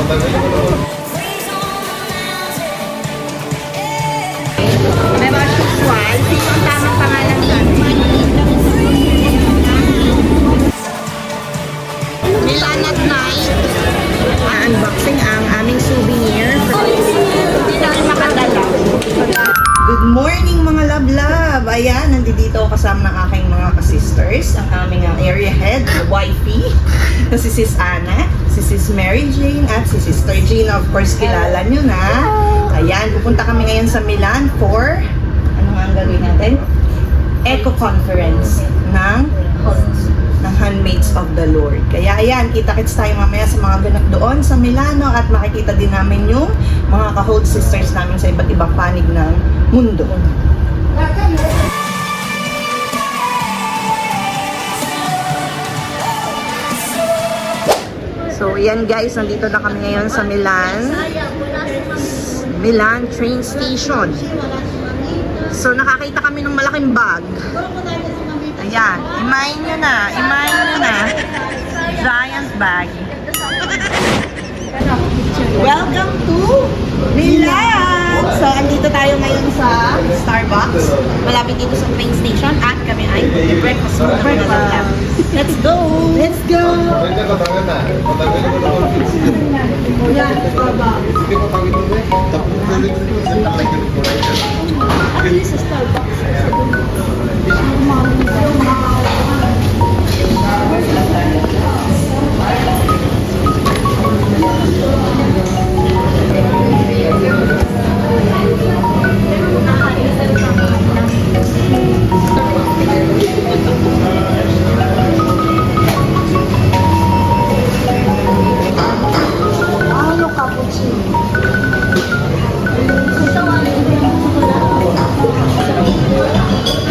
May Swan. Sino ang tamang pangalan natin? Milan at night. Unboxing ang aming souvenir. Hindi namin makadala. Good morning mga love-love! Ayan, nandito kasama ng aking mga ka-sisters, ang aming area head, wifey, na si Sis Ana, si Sis Mary Jane, at si Sister Gina. Of course, kilala nyo na. Ayan, pupunta kami ngayon sa Milan for, ano nga ang gawin natin? Eco Conference ng Handmaids of the Lord. Kaya ayan, kita-kits tayo mamaya sa mga ganap doon sa Milano at makikita din namin yung mga ka-hold sisters namin sa iba't ibang panig ng mundo. So ayan guys, nandito na kami ngayon sa Milan train station. So nakakita kami ng malaking bag. Ayan, imayin nyo na. Giant bag. Welcome to Milan! So, andito tayo ngayon sa Starbucks. Malapit dito sa train station at kami ay breakfast. Let's go! Let's go! Yan, Starbucks. Ano yung sa Starbucks?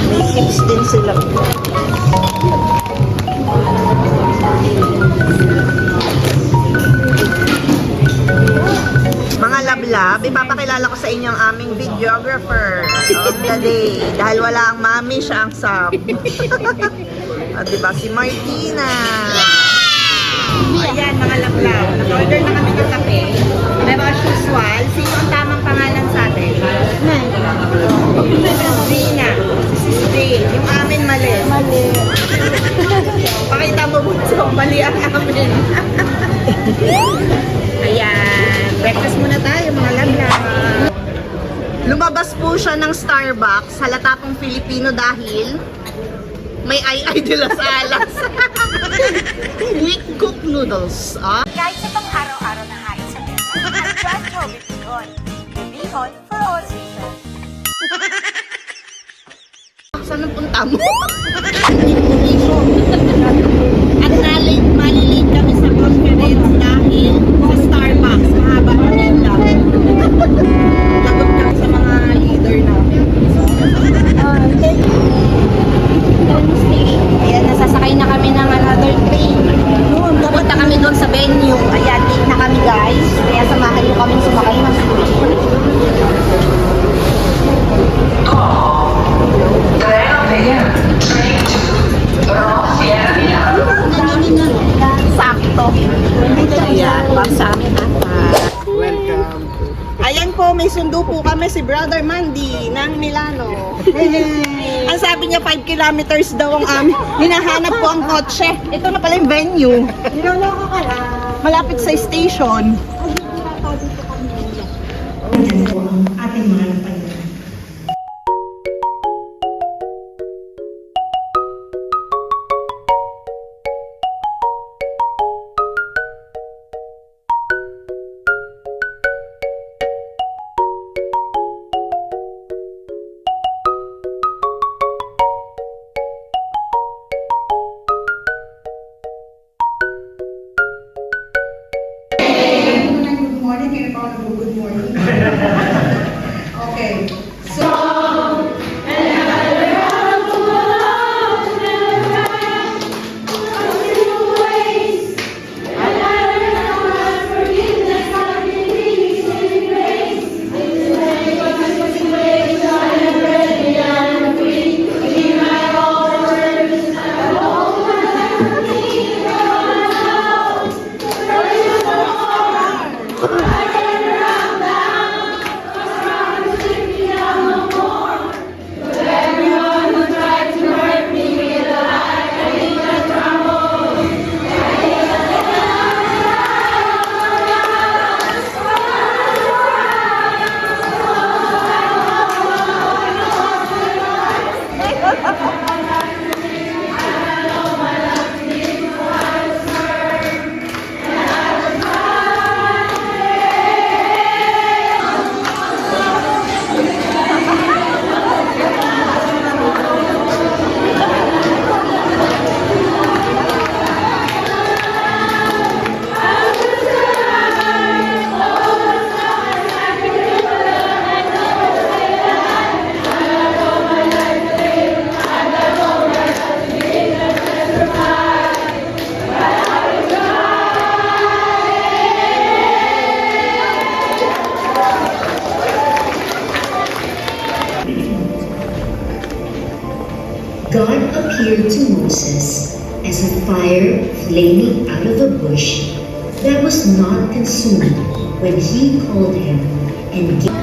May chips din sila. Mga lab-lab, ipapakilala ko sa inyo ang aming videographer of the day. Dahil wala ang mami, siya ang sub. O, diba? Si Martina. Ayan, mga lab-lab. Nag-order na kami ng kape. Pero as usual, sino ang tamang pangalan sa atin? Gina. Si Jane. Yung amin mali. Pakita mo bunso, mali ang amin. Ayan. Breakfast muna tayo, mga lab-lab. Lumabas po siya ng Starbucks. Halata pong Filipino dahil may ay de las alas. Quick cook noodles. Kahit sa pang-araw-araw na hain sa mesa, at Just Joey Bihon. Bihon for all seasons. Saan ang punta mo? At malilate kami sa conference dahil sa Starbucks. Mahaba na nila. Lagot kami sa mga leader namin. Ayan, nasasakay na kami ng another train. Pupunta kami doon sa venue. Ayan, late na kami guys. Kaya samahan nyo kami sumakay ng sakto. Ayan, para sa amin welcome. Ayan po, may sundo po kami si Brother Mandy ng Milano. Ang sabi niya 5 kilometers daw ang amin. Hinahanap po ang kotse. Ito na pala yung venue. Niloloko ka lang. Malapit sa station. Ating mga napay. Good morning. Okay. So, God appeared to Moses as a fire flaming out of a bush that was not consumed when he called him and gave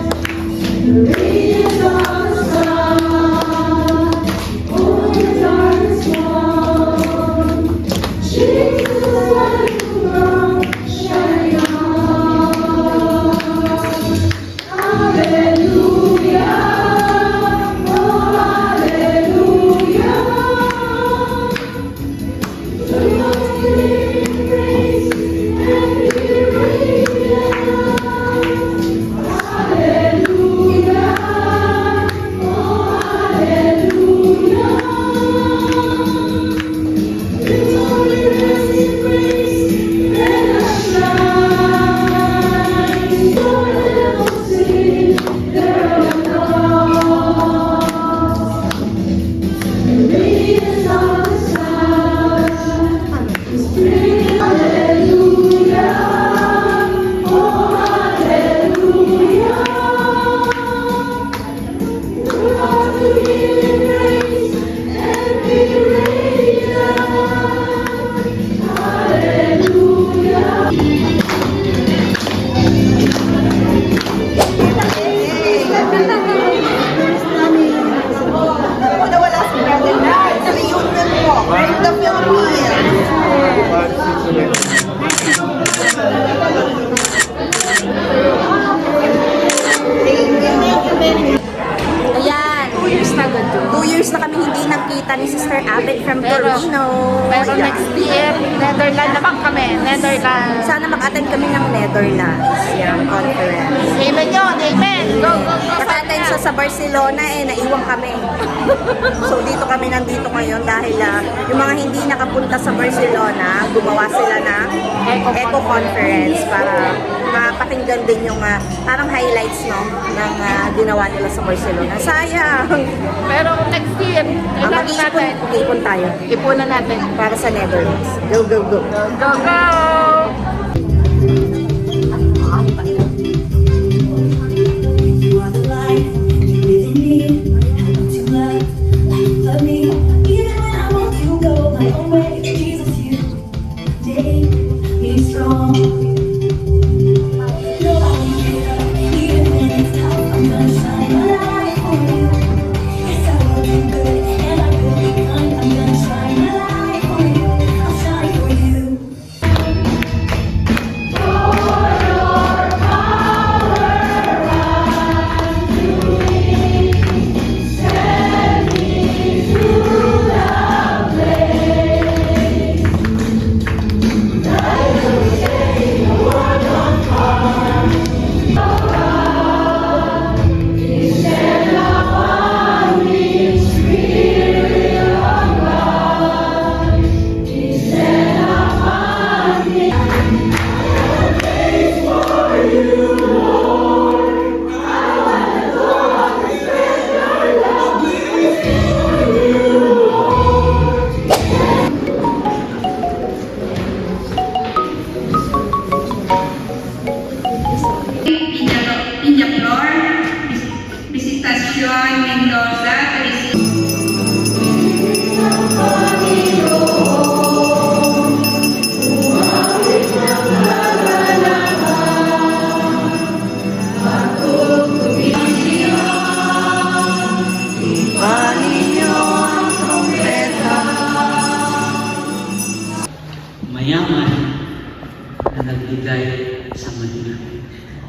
Nawala si Brother Nat sa reunion mo in the Philippines. Ayan. 2 years na agad yun. 2 years na kami hindi nakita ni Sister Abed from Torino. Pero Ayan. next year, Netherlands naman kami. Netherlands. Sana mag-attend kami ng Netherlands. Yung conference. Amen yun. Amen. Go, go, go. Naka-attend siya sa Barcelona naiwan kami. So dito kami nandito ngayon dahil yung mga hindi nakapunta sa Barcelona, gumawa sila ng Eco Conference para mapakinggan din yung parang highlights ng ginawa nila sa Barcelona. Sayang! Pero next year, kailangan natin. Mag-iipon tayo Ipunan natin. para sa Netherlands. Go, go, go! Go, go! You are the light within me. I want to love me. Even when I want to go my own way, Jesus, you make me strong. Nobody here, even when it's tough, I'm gonna shine my light on you. Yes, I will be good, and I will be kind. I'm gonna shine my light on you. I'll shine for you. Peñaflor, Visitación Mendoza, mayaman na nagbigay sa Manila.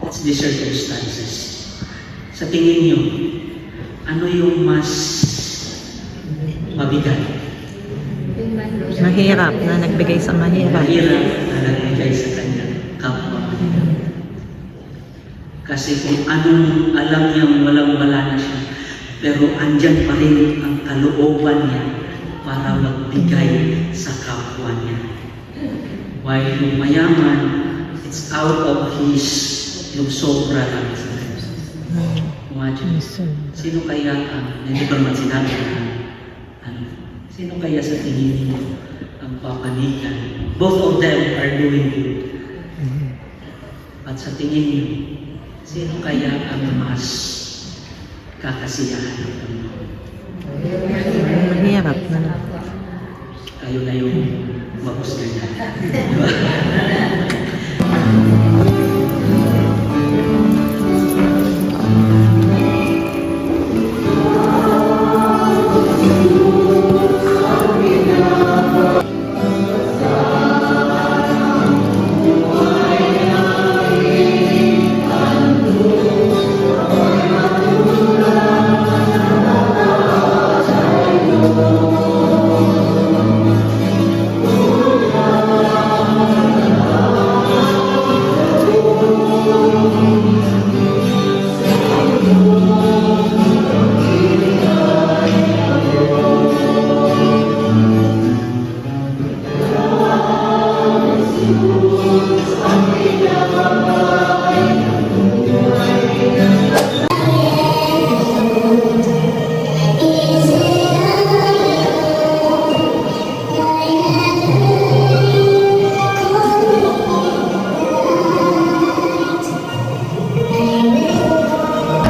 It's the circumstances. Sa tingin niyo, ano yung mas mabigat? Mahirap na nagbigay sa mahirap. Mahirap na nagbigay sa kanyang kapwa. Kasi kung anong alam niyang walang-wala na siya, pero andyan pa rin ang kalooban niya para magbigay sa kapwa niya. While yung mayaman, it's out of his, yung sobra lang sa kanya. Imagine, sino kaya hindi ko naman sinabi na, sino kaya sa tingin niyo ang papanigan? Both of them are doing good. At sa tingin niyo, sino kaya ang mas kakasiyahan ng Panginoon? Mahirap. Sarap na. Kayo na yung mag-husga niya.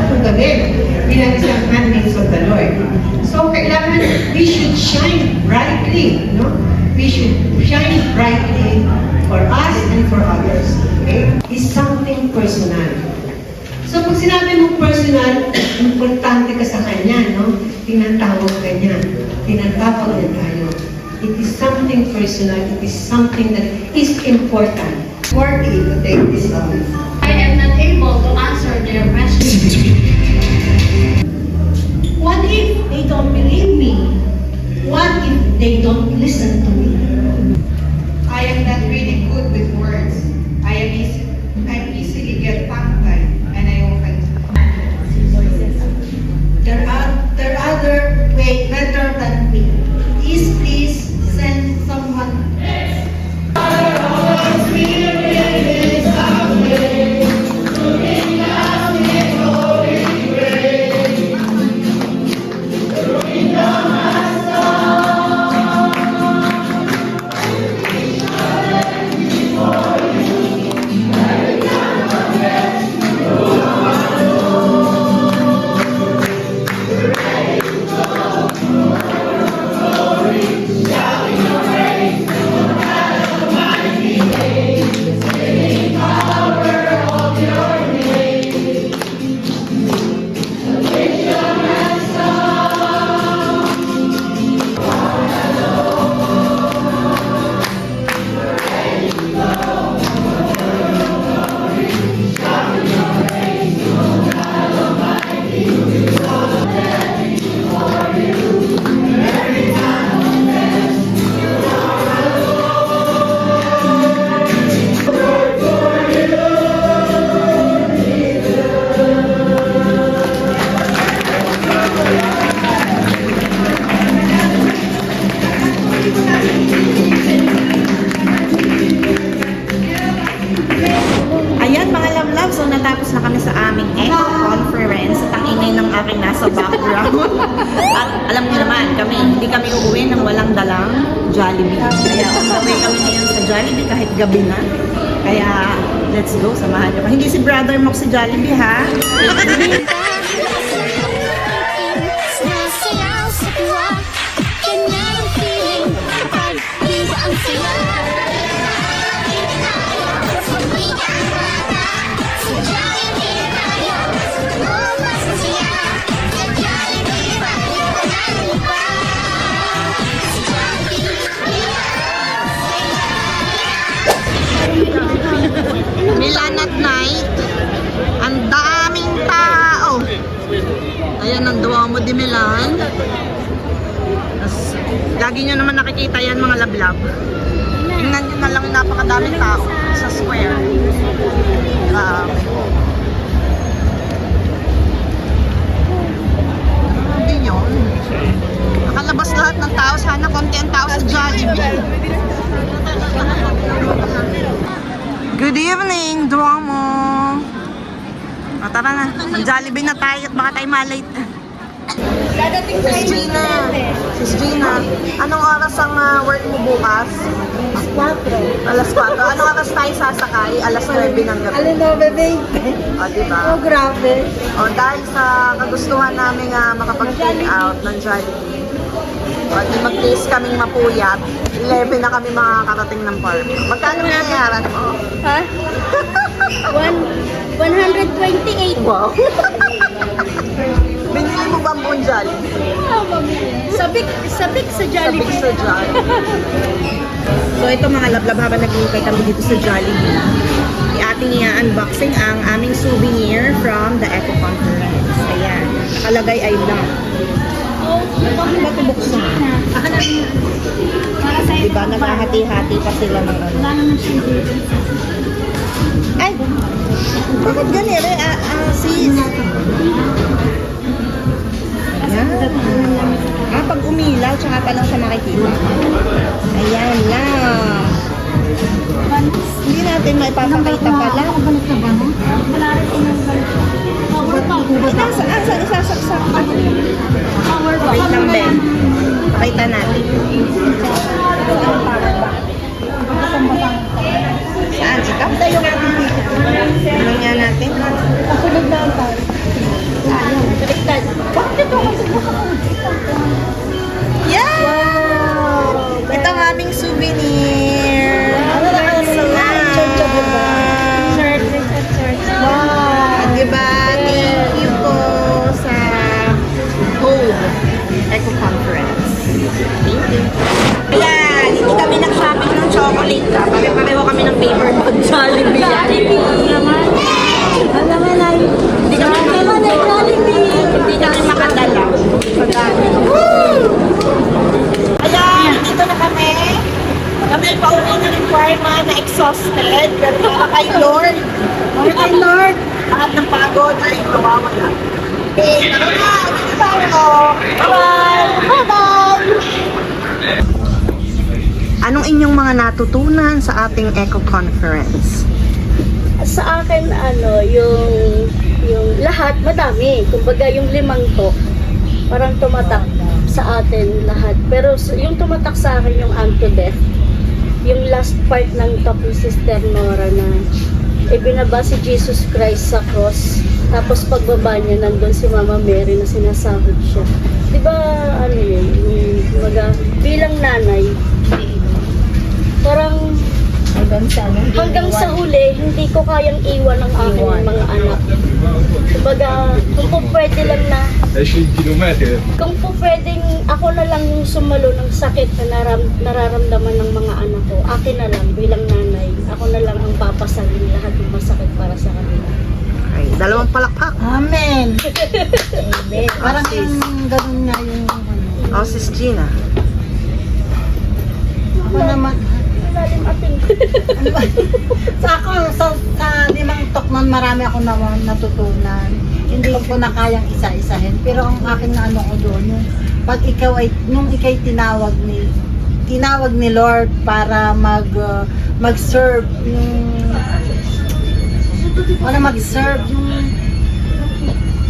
Kung gabi bilang isang handmaid of the Lord. So, kailangan we should shine brightly, no? We should shine brightly for us and for others. Okay? It's something personal. So, pag sinabi mo personal, importante ka sa kanya, no? Tinatawag ka niya. Tinatawag niya tayo. It is something personal. It is something that is important. Worthy to take this office. I am not able to answer their questions. What if they don't believe me? What if they don't listen to me? I am not really good with words. I easily get tongue-tied and I often. There are other way better than me. Please send someone. Ayan mga love-love, so natapos na kami sa aming eco conference at ang ingay ng aking nasa background. At alam niyo naman kami, hindi kami uuwi nang walang dalang Jollibee. Kaya umuwi kami ngayon sa Jollibee kahit gabi na. Kaya let's go, samahan niyo. Hindi si brother mo si Jollibee ha. Sumasayaw sa tuwa, ganyan ang feeling kapag iba ang sila. Sa Jollibee tayo, lumabas na siya. Sa Jollibee tayo, ano ba? Sa Jollibee, Milan at night, ang daming tao. Ayan ang Duomo de Milan. Lagi nyo naman nakikita yan mga lablab. Tingnan nyo na lang yung napakadaming tao sa square. Grabe. Grabe yun. Nakalabas lahat ng tao. Sana konti ang tao sa Jollibee. Good evening, Duomo. Tara na. Ang Jollibee na tayo at baka tayo malate. Sis Gina. Sis Gina, anong oras ang work mo bukas? Alas 4. Anong oras tayo sasakay? Alas 9 ng gabi. Alam mo, bebe. O, diba? Oh, grabe. O, dahil sa kagustuhan namin makapag-take out ng Jollibee, Pag mag-taste kaming mapuyat, 11 na kami makakarating ng farm. Magkano nangyayari mo? Ha? 128. Wow! Binili mo ba ang buong Jollibee? Sabik sa Jollibee. Sabik sa Jollibee. So ito mga lablab, habang nag-iikay kami dito sa Jollibee, ating i-unboxing ang aming souvenir from the Eco Conference. Ayan. Nakalagay ay lang. Paano ba ito buksan? Diba, nakahati-hati pa sila ng ano. Ay! Bakit ganito? Sis. Ayan. Pag umilaw, tsaka pa lang siya makikita. Ayan lang. Hindi natin maipapakita pala. Saan isasaksak? Wait lang, Ben. Pakita natin. Saan? Ikaw? Tayo natin dito. Ano nga natin? Kasunod na ang tayo. Baliktad. Bakit ito? Yeah! Wow! Ito ang aming souvenir. Wow! Diba? Thank you po sa Home Eco Conference. Thank you. Ayan, hindi kami nag-shopping ng chocolate ka. Pare-pareho kami ng paper bag. Jollibee. Hindi kami makadala. Ayan, dito na kami. Kami pauwi na ng Parma na exhausted. Pero kay Lord. Kay Lord. Lahat ng pagod ay nawawala. Okay, tara na. Dito tayo. Bye-bye. Bye-bye. Anong inyong mga natutunan sa ating Eco Conference? Sa akin, yung lahat, madami. Kumbaga, yung 5 to, parang tumatak sa atin lahat. Pero yung tumatak sa akin, yung unto death, yung last part ng talk ni Sister Nora na ibinaba si Jesus Christ sa cross. Tapos pagbaba niya, nandun si Mama Mary na sinasahod siya. Diba, yun, kumbaga, bilang nanay, parang hanggang sa huli, hindi ko kayang iwan ang aking mga anak. Kumbaga, kung po pwede lang na, kung po pwedeng ako na lang yung sumalo ng sakit na nararamdaman ng mga anak ko, akin na lang bilang nanay, ako na lang ang papasalin lahat ng masakit para sa kanila. Ay, 2 palakpak. Amen. Amen. Parang ganun nga yung Oh, Sis Gina. Ako naman. Lalim ating. Sa ako, sa 5 tok nun, marami ako natutunan. Hindi ko na kayang isa-isahin. Pero ang akin na ko doon, yung pag ikaw ay, nung ikay tinawag ni Lord para mag-serve mag-serve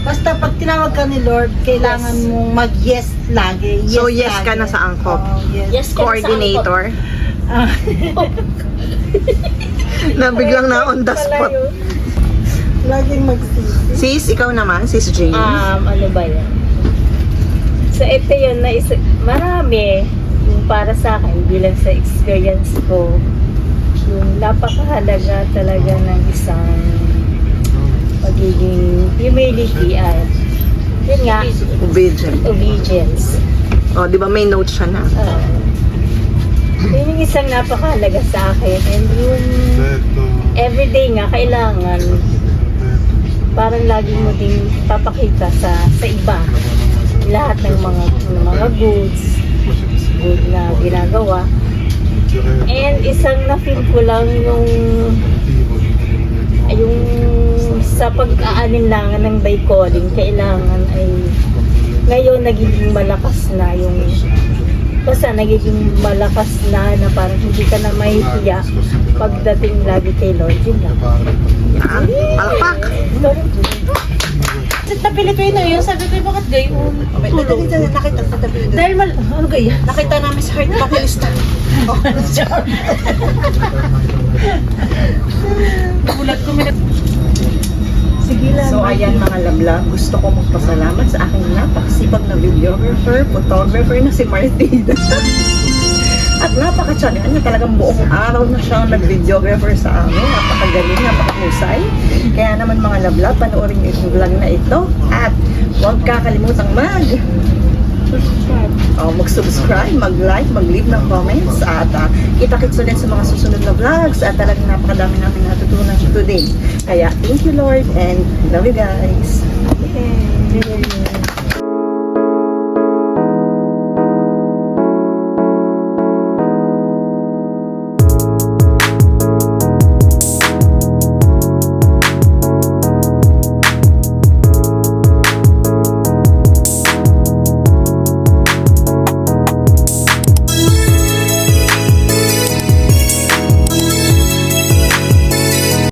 basta pag tinawag ka ni Lord, kailangan mong mag-yes lagi. Yes So, yes ka lagi. na sa angkop. Yes. Yes, ka na sa Coordinator. Na biglang na on the spot. Laging mag-serve. Sis, ikaw naman, Sis Jane. Ano ba yan? So ito yun na marami yung para sa akin bilang sa experience ko, yung napakahalaga talaga ng isang pagiging humility at yun nga, obedience. Oh, di ba may note siya na? Yun yung isang napakahalaga sa akin. And yung everyday nga, kailangan parang lagi mo ding papakita sa iba lahat ng mga good na ginagawa. And isang na-feel ko lang yung sa pag-aalinlangan ng by calling, kailangan ay ngayon nagiging malakas na yung basta nagiging malakas na parang hindi ka na mahihiya pagdating lagi kay Lord. Yun lang. Palpak! Sa Pilipino yun, sabi ko, bakit gayon? Nakita sa tabi. Dahil ano gaya? Nakita namin sa heart vocalista. Gulat ko, Sige lang. So ayan mga lablab, gusto ko magpasalamat sa aking napakasipag na videographer, photographer na si Martina. At napaka-channel niya, talagang buong araw na siyang nag-videographer sa amin. Napakagaling, napakahusay. Kaya naman mga lablab, panoorin niyo itong vlog na ito. At huwag kakalimutang mag-subscribe, mag-like, mag-leave ng comments. At kita-kits ulit sa mga susunod na vlogs. At talagang napakadami namin natutunan today. Kaya thank you Lord and love you guys. Okay.